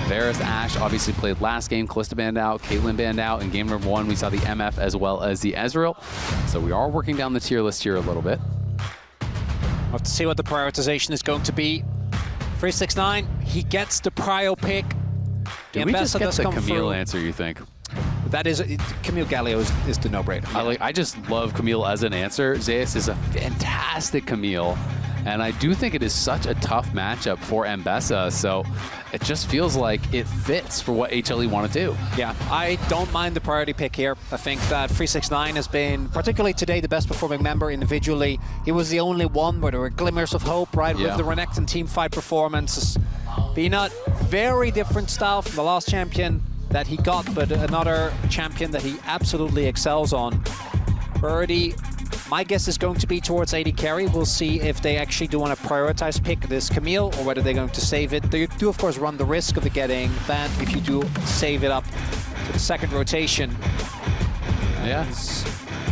Varus, Ashe obviously played last game. Kalista banned out, Caitlyn banned out. In game number 1, we saw the MF as well as the Ezreal. So we are working down the tier list here a little bit. We'll have to see what the prioritization is going to be. 369, he gets the prio pick. Did we just get the Camille answer, you think? That is, Camille Galio is the no-brainer. Yeah. I just love Camille as an answer. ZEKA'S is a fantastic Camille. And I do think it is such a tough matchup for Mbessa, so it just feels like it fits for what HLE want to do. Yeah, I don't mind the priority pick here. I think that 369 has been, particularly today, the best performing member individually. He was the only one where there were glimmers of hope, right, with the Renekton teamfight performance. Being a very different style from the last champion that he got, but another champion that he absolutely excels on. Priority, my guess is going to be towards AD carry. We'll see if they actually do want to prioritize pick this Camille or whether they're going to save it. They do, of course, run the risk of it getting banned if you do save it up to the second rotation. Yeah.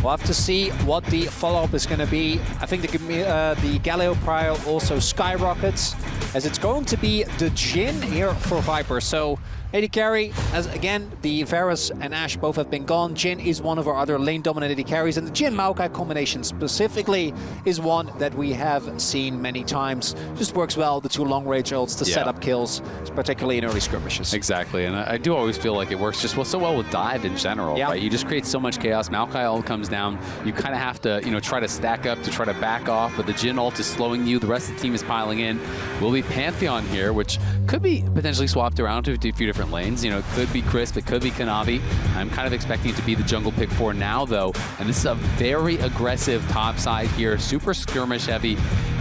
We'll have to see what the follow-up is going to be. I think the Galio prio also skyrockets, as it's going to be the Jhin here for Viper. So AD carry, as again, the Varus and Ashe both have been gone. Jhin is one of our other lane-dominant AD carries, and the Jhin-Maokai combination specifically is one that we have seen many times. Just works well, the two long-range ults to set up kills, particularly in early skirmishes. Exactly, and I do always feel like it works just so well with dive in general, right? You just create so much chaos. Maokai ult comes down, you kind of have to, try to stack up to try to back off, but the Jhin ult is slowing you, the rest of the team is piling in. Will be Pantheon here, which could be potentially swapped around to a few different lanes. It could be Crisp, it could be Kanavi. I'm kind of expecting it to be the jungle pick for now, though. And this is a very aggressive top side here, super skirmish heavy.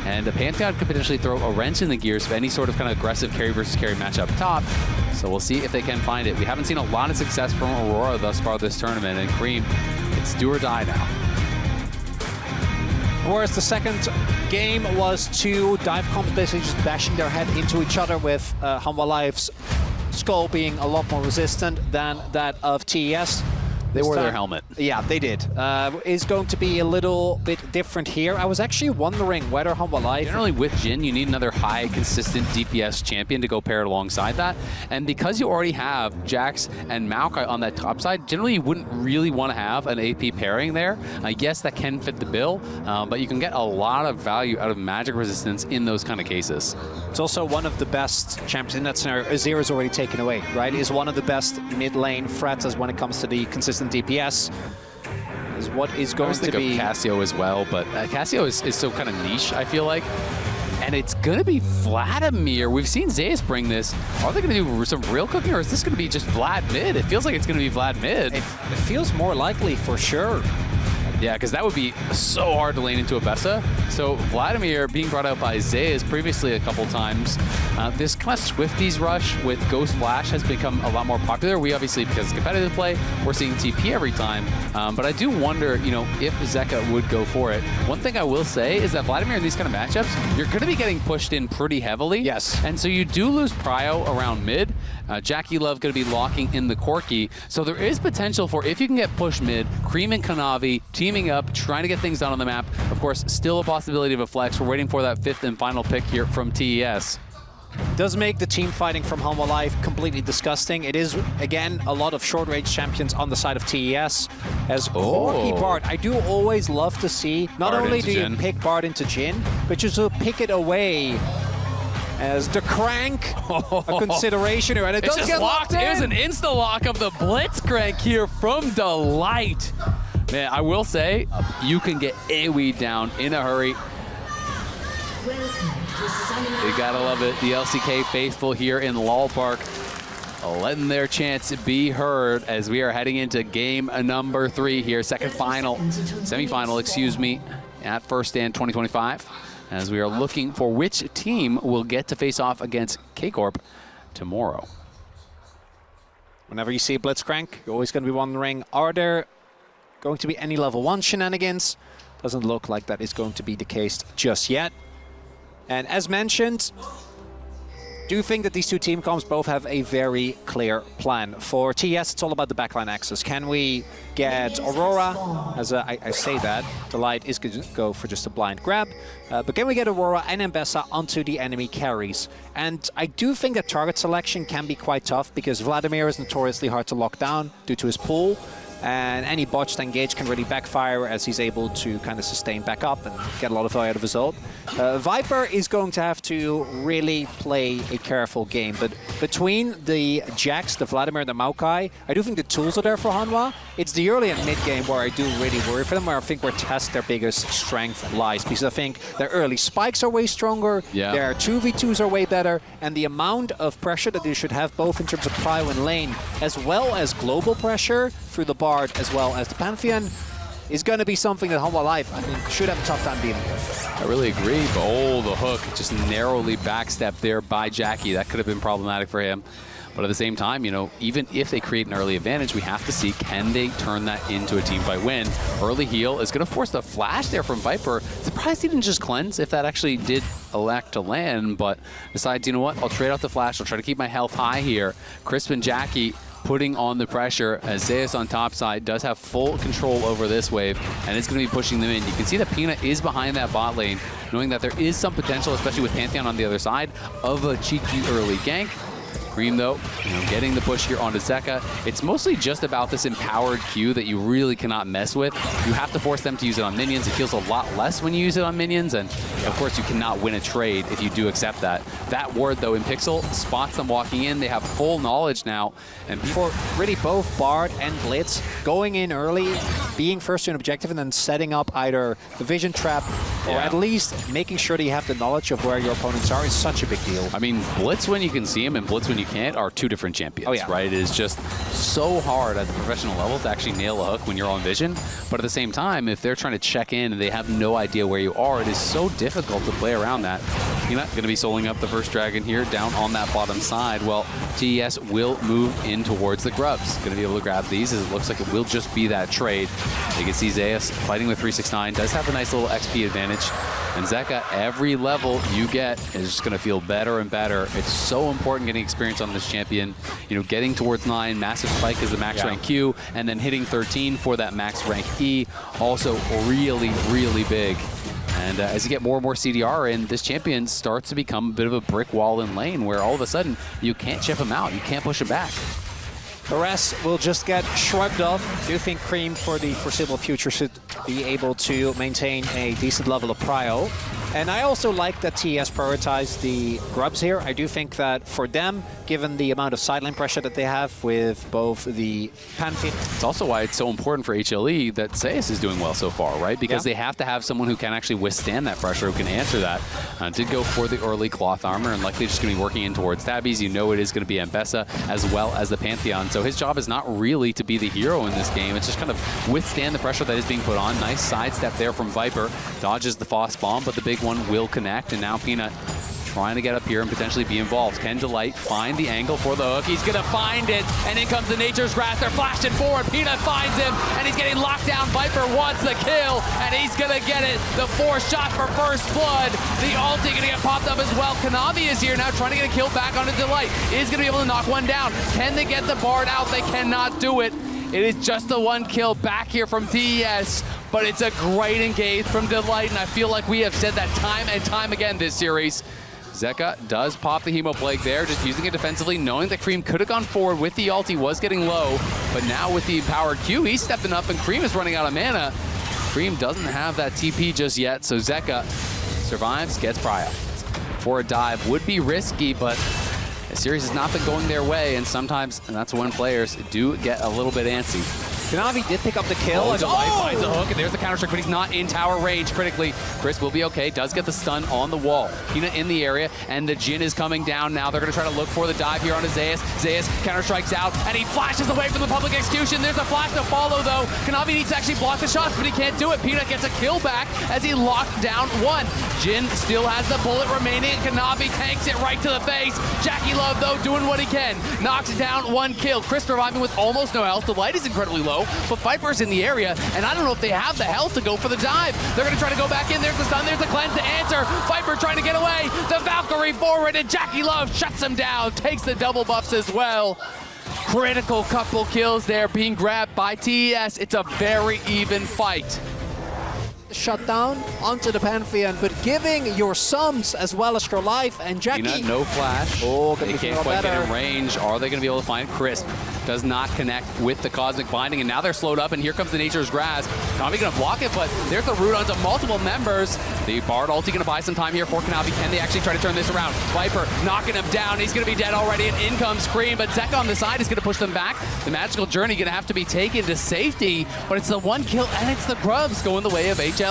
And the Pantheon could potentially throw a wrench in the gears of any sort of kind of aggressive carry versus carry match up top. So we'll see if they can find it. We haven't seen a lot of success from Aurora thus far this tournament. And Cream, it's do or die now. Whereas the second game was two dive comps basically just bashing their head into each other with HANWHA Live's skull being a lot more resistant than that of TES. They wore their helmet. Yeah, they did. Is going to be a little bit different here. I was actually wondering whether HANWHA Live... Generally with Jhin, you need another high, consistent DPS champion to go paired alongside that. And because you already have Jax and Maokai on that top side, generally you wouldn't really want to have an AP pairing there. Yes, that can fit the bill, but you can get a lot of value out of magic resistance in those kind of cases. It's also one of the best champions in that scenario. Azir is already taken away, right? Is one of the best mid-lane threats as when it comes to the consistent DPS. Is what is going to be... of Cassio as well, but Cassio is so kind of niche, I feel like. And it's going to be Vladimir. We've seen ZEKA'S bring this. Are they going to do some real cooking, or is this going to be just Vlad mid? It feels like it's going to be Vlad mid. It feels more likely for sure. Yeah, because that would be so hard to lane into a Bessa. So Vladimir being brought out by ZEKA'S previously a couple times. This kind of Swifties rush with Ghost Flash has become a lot more popular. We obviously, because it's competitive play, we're seeing TP every time. But I do wonder, if Zeka would go for it. One thing I will say is that Vladimir in these kind of matchups, you're going to be getting pushed in pretty heavily. Yes. And so you do lose prio around mid. Jackie Love going to be locking in the Corki. So there is potential for, if you can get pushed mid, Cream and Kanavi teaming up, trying to get things done on the map. Of course, still a possibility of a flex. We're waiting for that 5th and final pick here from TES. Does make the team fighting from HANWHA Live completely disgusting. It is, again, a lot of short-range champions on the side of TES. As Corki Bard, I do always love to see, not Bard only into do you Jhin. pick Bard into Jhin, but you also pick it away as the crank, a consideration here. And it does get locked in. Here's an insta-lock of the Blitzcrank here from Delight. Man, I will say, you can get AoE down in a hurry. You gotta love it. The LCK faithful here in LOL Park, letting their chance be heard as we are heading into game number 3 here, semifinal, excuse me, at First Stand 2025, as we are looking for which team will get to face off against K-Corp tomorrow. Whenever you see Blitzcrank, you're always going to be wondering, are there going to be any level 1 shenanigans? Doesn't look like that is going to be the case just yet. And as mentioned, do think that these two team comps both have a very clear plan. For TES, it's all about the backline access. Can we get Aurora, I say that, the Light is going to go for just a blind grab, but can we get Aurora and Mbessa onto the enemy carries? And I do think that target selection can be quite tough because Vladimir is notoriously hard to lock down due to his pull. And any botched engage can really backfire as he's able to kind of sustain back up and get a lot of value out of his ult. Viper is going to have to really play a careful game, but between the Jax, the Vladimir, and the Maokai, I do think the tools are there for HANWHA. It's the early and mid game where I do really worry for them, where I think where TES their biggest strength lies, because I think their early spikes are way stronger, their 2v2s are way better, and the amount of pressure that they should have both in terms of prio and lane, as well as global pressure through the Bard as well as the Pantheon, is going to be something that HANWHA Live, I mean, should have a tough time dealing with. I really agree, but oh, the hook just narrowly backstepped there by Jackie. That could have been problematic for him. But at the same time, you know, even if they create an early advantage, we have to see, can they turn that into a teamfight win? Early heal is going to force the flash there from Viper. Surprised he didn't just cleanse if that actually did elect to land, but decides, you know what, I'll trade out the flash. I'll try to keep my health high here. Crisp and Jackie putting on the pressure as ZEKA'S on top side does have full control over this wave, and it's going to be pushing them in. You can see that Peanut is behind that bot lane, knowing that there is some potential, especially with Pantheon on the other side, of a cheeky early gank. Cream, though, you know, getting the push here onto Zeka. It's mostly just about this empowered Q that you really cannot mess with. You have to force them to use it on minions. It feels a lot less when you use it on minions, and of course you cannot win a trade if you do accept that. That ward, though, in Pixel spots them walking in. They have full knowledge now, and for really both Bard and Blitz, going in early, being first to an objective, and then setting up either the vision trap or at least making sure that you have the knowledge of where your opponents are is such a big deal. I mean, Blitz when you can see him and Blitz when you can't are two different champions, right? It is just so hard at the professional level to actually nail a hook when you're on vision. But at the same time, if they're trying to check in and they have no idea where you are, it is so difficult to play around that. You're not going to be soling up the first dragon here down on that bottom side. Well, TES will move in towards the grubs. Going to be able to grab these as it looks like it will just be that trade. You can see ZEKA'S fighting with 369, does have a nice little XP advantage. And Zeka, every level you get is just going to feel better and better. It's so important getting experience on this champion. You know, getting towards 9, massive spike is the max rank Q, and then hitting 13 for that max rank E, also really, really big. And as you get more and more CDR in, this champion starts to become a bit of a brick wall in lane where all of a sudden you can't chip him out, you can't push him back. The rest will just get shrugged off. I do think Cream for the foreseeable future should be able to maintain a decent level of prio. And I also like that TES prioritized the grubs here. I do think that for them, given the amount of sideline pressure that they have with both the Pantheon. It's also why it's so important for HLE that ZEKA'S is doing well so far, right? Because they have to have someone who can actually withstand that pressure, who can answer that. Did go for the early cloth armor and likely just going to be working in towards Tabbies. You know it is going to be Mbessa as well as the Pantheon. So his job is not really to be the hero in this game. It's just kind of withstand the pressure that is being put on. Nice sidestep there from Viper. Dodges the Foss bomb, but the big one will connect. And now Peanut trying to get up here and potentially be involved. Can Delight find the angle for the hook? He's going to find it, and in comes the Nature's Grasp. They're flashing forward. Peanut finds him, and he's getting locked down. Viper wants the kill, and he's going to get it. The 4 shot for first blood. The ulti going to get popped up as well. Kanavi is here now trying to get a kill back onto Delight. Is going to be able to knock one down. Can they get the Bard out? They cannot do it. It is just the 1 kill back here from TES, but it's a great engage from Delight, and I feel like we have said that time and time again this series. Zeka does pop the Hemo Plague there, just using it defensively, knowing that Cream could have gone forward with the ult. He was getting low, but now with the powered Q, he's stepping up, and Cream is running out of mana. Cream doesn't have that TP just yet, so Zeka survives, gets prio. For a dive would be risky, but the series has not been going their way, and sometimes that's when players do get a little bit antsy. Kanavi did pick up the kill. Delight finds a hook, and there's the counter-strike, but he's not in tower range critically. Chris will be okay, does get the stun on the wall. Peanut in the area, and the Jhin is coming down now. They're going to try to look for the dive here on ZEKA'S. ZEKA'S counter-strikes out, and he flashes away from the public execution. There's a flash to follow, though. Kanavi needs to actually block the shots, but he can't do it. Peanut gets a kill back as he locked down 1. Jhin still has the bullet remaining, and Kanavi tanks it right to the face. Jackie Love, though, doing what he can. Knocks it down, 1 kill. Chris surviving with almost no health. Delight is incredibly low. low, but Viper's in the area, and I don't know if they have the health to go for the dive. They're going to try to go back in. There's the stun, there's the cleanse to answer. Viper trying to get away. The Valkyrie forward, and Jackie Love shuts him down, takes the double buffs as well. Critical couple kills there being grabbed by TES. It's a very even fight. Shut down onto the Pantheon, but giving your sums as well as your life, and Jackie. Peanut, no flash. Oh, they can't quite get in range. Are they going to be able to find Crisp? Does not connect with the Cosmic Binding, and now they're slowed up, and here comes the Nature's Grasp. Kanavi going to block it, but there's the root onto multiple members. The Bard ulti going to buy some time here for Kanavi. Can they actually try to turn this around? Viper knocking him down. He's going to be dead already, and in comes Scream, but Zeka on the side is going to push them back. The Magical Journey going to have to be taken to safety, but it's the one kill, and it's the Grubs going the way of HLE.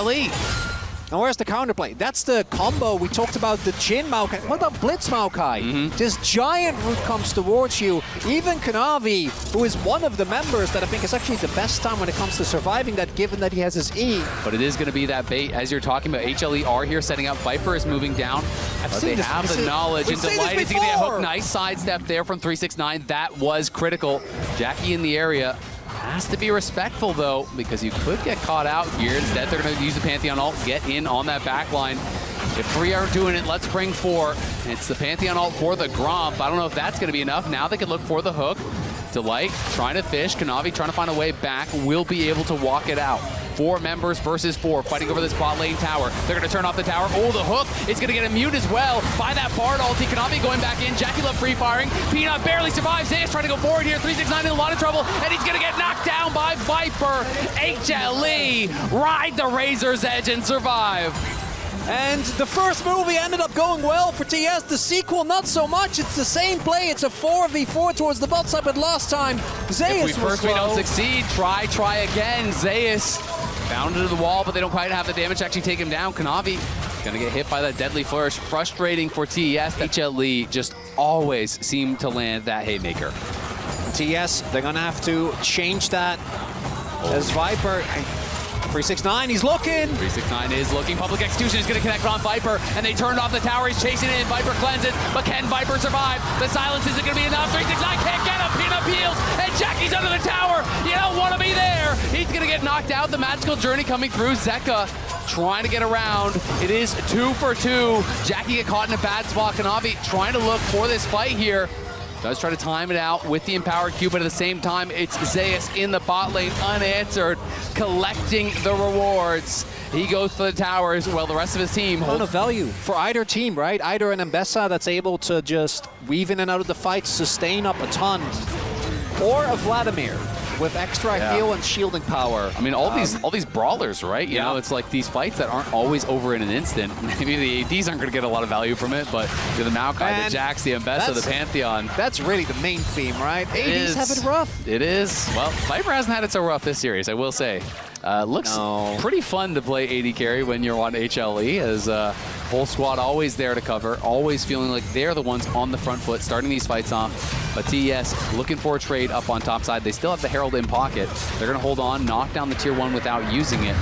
And where's the counterplay? That's the combo. We talked about the Jhin Maokai. What about Blitz Maokai? This giant root comes towards you. Even Kanavi, who is one of the members that I think is actually the best time when it comes to surviving that, given that he has his E. But it is going to be that bait, as you're talking about. HLE are here setting up. Viper is moving down. But they have the knowledge. And Delight is going to get hooked. Nice sidestep there from 369. That was critical. Jackie in the area. Has to be respectful, though, because you could get caught out here. Instead, they're going to use the Pantheon ult, get in on that back line. If 3 are doing it, let's bring 4. It's the Pantheon ult for the Gromp. I don't know if that's going to be enough. Now they can look for the hook. Delight trying to fish. Kanavi trying to find a way back. Will be able to walk it out. 4 members versus 4, fighting over this bot lane tower. They're going to turn off the tower. Oh, the hook is going to get immune as well by that Bard ulti. Kanavi going back in. Jackie Love free firing. Peanut barely survives. ZEKA'S trying to go forward here. 369 in a lot of trouble, and he's going to get knocked down by Viper. HLE ride the razor's edge and survive. And the first movie ended up going well for TES. The sequel, not so much. It's the same play. It's a 4v4 towards the bot side, but last time, ZEKA'S If we don't succeed, try again. ZEKA'S bound into the wall, but they don't quite have the damage to actually take him down. Kanavi gonna get hit by that deadly flourish. Frustrating for TES. HLE just always seem to land that haymaker. TES, they're gonna have to change that. As Viper, 369, he's looking. 369 is looking. Public Execution is going to connect on Viper, and they turned off the tower. He's chasing it in. Viper cleanses, but can Viper survive? The silence isn't going to be enough. 369 can't get him. Peanut peels, and Jackie's under the tower. You don't want to be there. He's going to get knocked out. The Magical Journey coming through. Zeka trying to get around. It is 2 for 2. Jackie get caught in a bad spot. Kanavi trying to look for this fight here. Does try to time it out with the Empowered Q, but at the same time, it's ZEKA'S in the bot lane, unanswered, collecting the rewards. He goes for the towers, while the rest of his team holds. A ton of value for either team, right? Either an Mbessa that's able to just weave in and out of the fight, sustain up a ton, or a Vladimir with extra heal and shielding power. I mean, all these brawlers, right? You know, it's like these fights that aren't always over in an instant. Maybe the ADs aren't going to get a lot of value from it, but the Maokai, the Jax, the Mbessa, the Pantheon. That's really the main theme, right? ADs have it rough. It is. Well, Viper hasn't had it so rough this series, I will say. Looks pretty fun to play AD carry when you're on HLE, as whole squad always there to cover, always feeling like they're the ones on the front foot, starting these fights off. But TES looking for a trade up on top side. They still have the Herald in pocket. They're going to hold on, knock down the tier 1 without using it,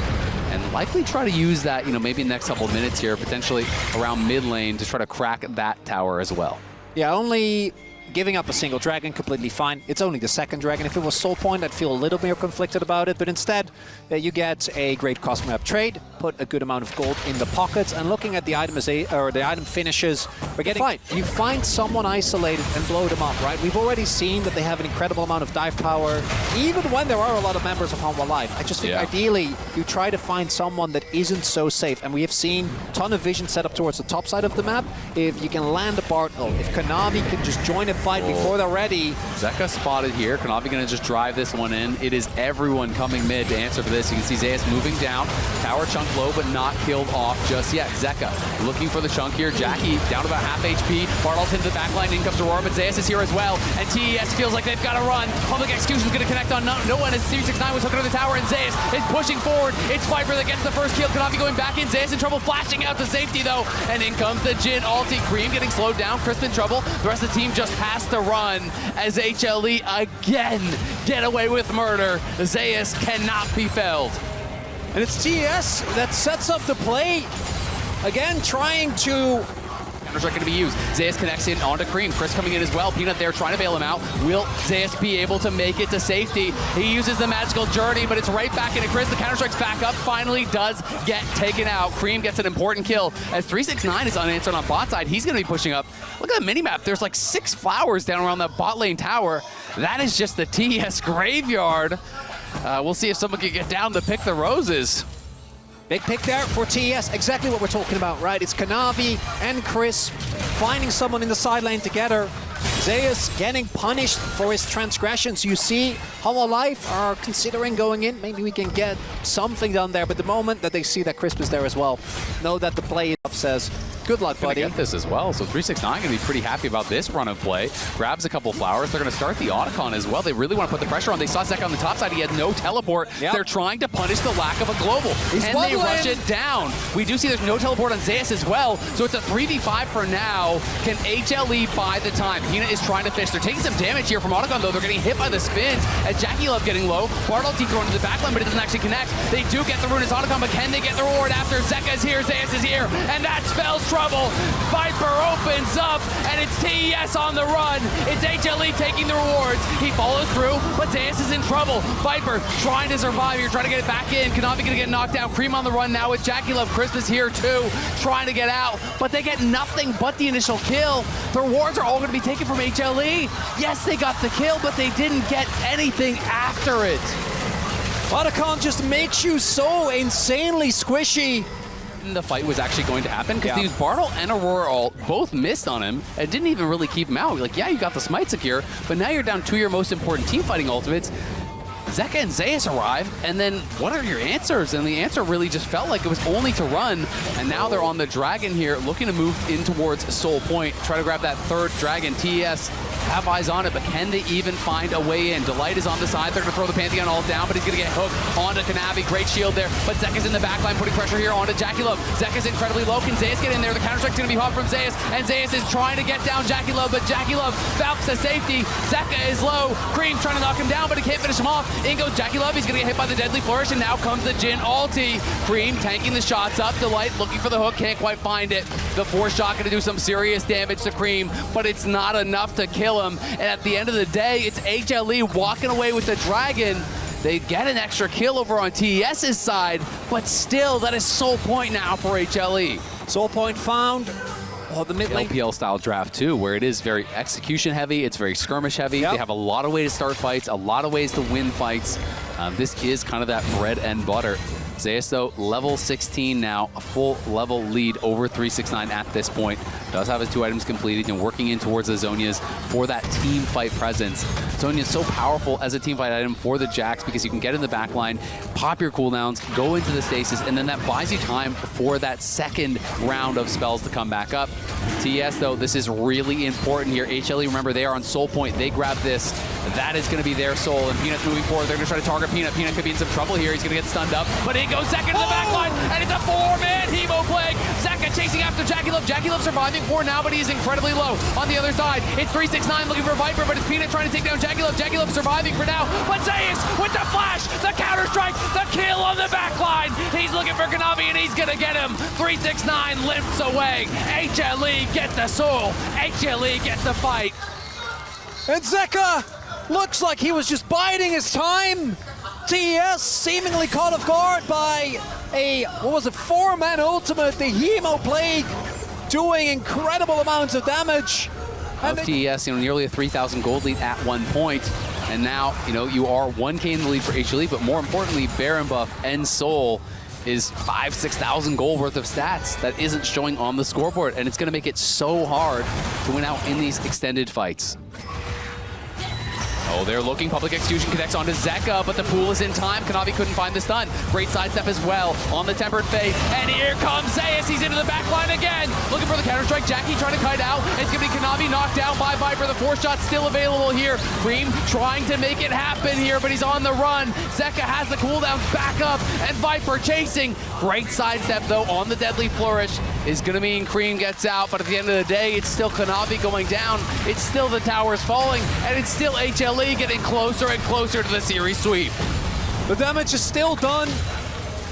and likely try to use that, you know, maybe in the next couple of minutes here, potentially around mid lane to try to crack that tower as well. Yeah, only giving up a single dragon, completely fine. It's only the second dragon. If it was Soul Point, I'd feel a little more conflicted about it, but instead, you get a great cost map trade, put a good amount of gold in the pockets, and looking at the item finishes, we're getting fight. You find someone isolated and blow them up, right? We've already seen that they have an incredible amount of dive power, even when there are a lot of members of HANWHA Live. I just think ideally, you try to find someone that isn't so safe, and we have seen a ton of vision set up towards the top side of the map. If you can land a Bard ult, if Kanavi can just join a fight before they're ready. Zeka spotted here. Kanavi going to just drive this one in. It is everyone coming mid to answer for this. You can see ZEKA'S moving down. Tower chunk low, but not killed off just yet. Zeka looking for the chunk here. Jackie down to about half HP. Bartles into the backline. In comes Aurora, but ZEKA'S is here as well. And TES feels like they've got to run. Public Execution is going to connect on no one as 369 was hooking to the tower, and ZEKA'S is pushing forward. It's Viper that gets the first kill. Kanavi going back in. ZEKA'S in trouble, flashing out to safety though. And in comes the Jhin ulti. Cream getting slowed down. Crisp in trouble. The rest of the team just has to run as HLE again get away with murder. ZEKA'S cannot be felled. And it's TES that sets up the play. Again, trying to Counter-Strike going to be used. ZEKA'S connects in onto Cream. Chris coming in as well. Peanut there trying to bail him out. Will ZEKA'S be able to make it to safety? He uses the magical journey, but it's right back into Chris. The Counter-Strike's back up. Finally does get taken out. Cream gets an important kill. As 369 is unanswered on bot side, he's going to be pushing up. Look at the minimap. There's like 6 flowers down around that bot lane tower. That is just the TES graveyard. We'll see if someone can get down to pick the roses. Big pick there for TES, exactly what we're talking about, right? It's Kanavi and Chris finding someone in the side lane together. ZEKA'S getting punished for his transgressions. You see HANWHA Life are considering going in. Maybe we can get something done there, but the moment that they see that Chris is there as well, know that the play says, good luck, buddy. Get this as well. So 369 going to be pretty happy about this run of play. Grabs a couple flowers. They're going to start the Otacon as well. They really want to put the pressure on. They saw ZEKA on the top side. He had no teleport. Yep. They're trying to punish the lack of a global. And they rush it down. We do see there's no teleport on ZEKA'S as well. So it's a 3v5 for now. Can HLE buy the time? Peanut is trying to fish. They're taking some damage here from Otacon, though. They're getting hit by the spins. As Jackie Love getting low. Bartle T thrown to the backline, but it doesn't actually connect. They do get the rune as Otacon, but can they get the reward after ZEKA'S here? ZEKA'S is here. And that spells trouble. Viper opens up, and it's TES on the run. It's HLE taking the rewards. He follows through, but ZEKA'S is in trouble. Viper trying to survive here, trying to get it back in. Kanavi gonna get knocked down. Cream on the run now with Jackie Love. Christmas here too, trying to get out, but they get nothing but the initial kill. The rewards are all gonna be taken from HLE. Yes, they got the kill, but they didn't get anything after it. Otacon just makes you so insanely squishy. The fight was actually going to happen because these Bartle and Aurora both missed on him and didn't even really keep him out. Like, yeah, you got the smite secure, but now you're down 2 of your most important team fighting ultimates. ZEKA and ZEKA'S arrive, and then what are your answers? And the answer really just felt like it was only to run, and now they're on the dragon here, looking to move in towards Soul Point, try to grab that third dragon. TES have eyes on it, but can they even find a way in? Delight is on the side. They're going to throw the Pantheon all down, but he's going to get hooked onto Kanavi. Great shield there, but ZEKA'S in the backline, putting pressure here onto Jackie Love. ZEKA'S incredibly low. Can ZEKA'S get in there? The Counter-Strike's going to be hot from ZEKA'S, and ZEKA'S is trying to get down Jackie Love, but Jackie Love falcons to safety. ZEKA is low. Cream trying to knock him down, but he can't finish him off. In goes Jackie Love. He's going to get hit by the Deadly Flourish, and now comes the Jhin ulti. Cream tanking the shots up. Delight looking for the hook, can't quite find it. The force shot going to do some serious damage to Cream, but it's not enough to kill him. And at the end of the day, it's HLE walking away with the dragon. They get an extra kill over on TES's side, but still, that is Soul Point now for HLE. Soul Point found. Oh, the mid lane. LPL style draft too, where it is very execution heavy, it's very skirmish heavy. They have a lot of ways to start fights, a lot of ways to win fights. This is kind of that bread and butter. ZEKA'S, though, level 16 now, a full level lead over 369 at this point. Does have his 2 items completed and working in towards the Zhonya's for that team fight presence. Zhonya's so powerful as a team fight item for the Jax because you can get in the back line, pop your cooldowns, go into the stasis, and then that buys you time for that second round of spells to come back up. TES, though, this is really important here. HLE, remember, they are on Soul Point. They grab this. That is going to be their soul, and Peanut's moving forward. They're going to try to target Peanut. Peanut could be in some trouble here. He's going to get stunned up, but in goes ZEKA to the back line, and it's a 4-man Hemo Plague. ZEKA chasing after Jackie Love. Jackie Love surviving for now, but he's incredibly low. On the other side, it's 369 looking for Viper, but it's Peanut trying to take down Jackie Love. Jackie Love surviving for now, but ZEKA'S with the flash, the Counter-Strike, the kill on the back line. He's looking for Kanavi, and he's going to get him. 369 limps away. HLE get the soul. HLE get the fight. And ZEKA looks like he was just biding his time. TES seemingly caught off guard by a, 4-man ultimate, the Hemo Plague, doing incredible amounts of damage. And TES, nearly a 3,000 gold lead at one point. And now, you are 1K in the lead for HLE, but more importantly, Baron buff and Soul is 5,000-6,000 gold worth of stats that isn't showing on the scoreboard, and it's going to make it so hard to win out in these extended fights. Oh, they're looking. Public Execution connects onto ZEKA, but the pool is in time. Kanavi couldn't find the stun. Great sidestep as well on the Tempered Fate. And here comes ZEKA'S. He's into the back line again. Looking for the Counter-Strike. Jackie trying to kite out. It's going to be Kanavi knocked down by Viper. The 4-shot still available here. Cream trying to make it happen here, but he's on the run. ZEKA has the cooldowns back up, and Viper chasing. Great sidestep, though, on the Deadly Flourish. Is going to mean Cream gets out, but at the end of the day, it's still Kanavi going down. It's still the towers falling, and it's still HLE getting closer and closer to the series sweep. The damage is still done,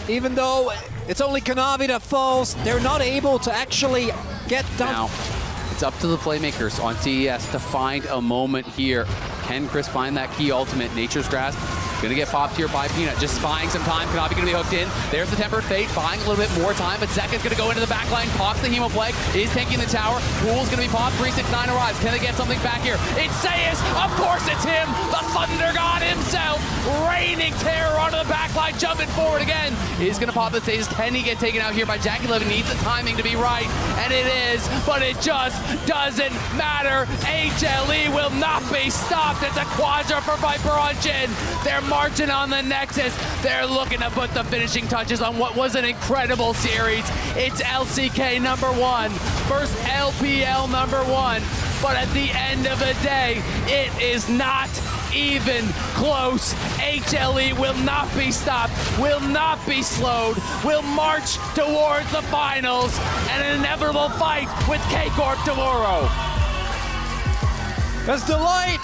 even though it's only Kanavi that falls. They're not able to actually get done. Now, it's up to the playmakers on TES to find a moment here. Can Chris find that key ultimate? Nature's Grasp gonna get popped here by Peanut. Just buying some time. Kanavi gonna be hooked in. There's the Tempered Fate, buying a little bit more time, but ZEKA'S gonna go into the back line, pops the Hemoplague, is taking the tower. Pool's gonna be popped. 369 arrives. Can they get something back here? It's ZEKA'S! Of course it's him! The Thunder God himself! Raining terror onto the back line, jumping forward again. Is gonna pop the stages. Can he get taken out here by Jackie Levin? Needs the timing to be right, and it is, but it just doesn't matter. HLE will not be stopped. It's a quadra for Viper on Jhin. They're marching on the Nexus. They're looking to put the finishing touches on what was an incredible series. It's LCK #1 versus LPL #1. But at the end of the day, it is not even close. HLE will not be stopped, will not be slowed, will march towards the finals and an inevitable fight with K-Corp tomorrow. That's the light.